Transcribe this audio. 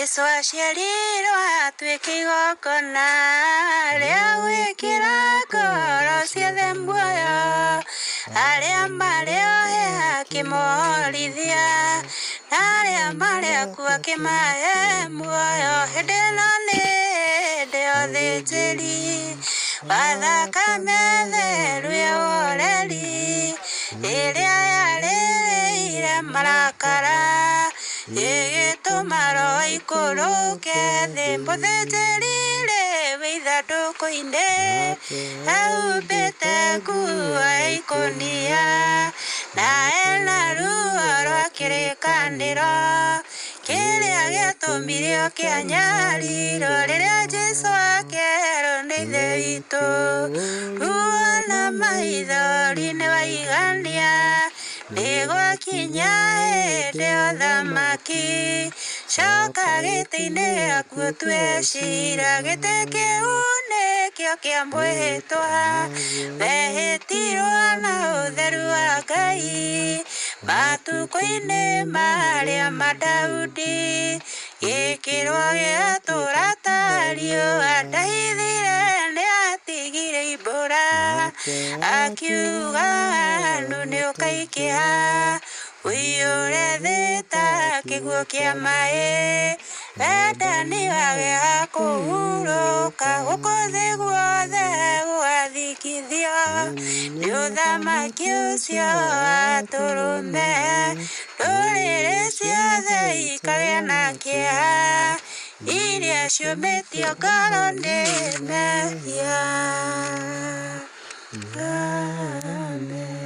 Jesu aciarirwo atuĩke igongona rĩa gwĩkĩra ngoro ciothe muoyo arĩa marĩ ohe akĩmorithia na arĩa marĩ akuũ akĩmahe muoyo hĩndĩ ĩno nĩ hĩndĩ ya ũthĩnjĩri wa thakame theru ya ũreri ĩrĩa yarĩrĩire marakara ĩgĩtũma roho ikũrũke thĩ mũthĩnjĩri rĩwe ithandũkũ-inĩ ehumbĩte nguo ya ikũnia na ena ruo rwa kĩrĩkanĩro kĩrĩa gĩatũmire kĩanyarirwo rĩrĩa Jesũ akerwo nĩ ithe witũ ruo na maithori nĩ waigania nĩgwakinya hĩndĩ ya ũthamaki coka gĩtĩ-inĩ gĩaku ũtue ciira gĩtĩ kĩu nĩkĩo kĩa mwĩhĩtwa wehĩtirwo na ũtheru wa Ngai matukũ-inĩ marĩa ma Daudi gĩkĩrwo gĩatũra ta riũa ndaithire nĩatigire imbũra akiuga wanu nĩũkaingĩha ũiyũre thĩ ta kĩguũ kĩa maĩ wendani wage hakũhurũka gũkũ thĩ guothe gũgathikithio nĩ ũthamaki ũcio wa tũrũme ndũrĩrĩ ciothe ikagĩa na kĩeha iria ciũmĩtio ngoro nĩ mehia. Amen.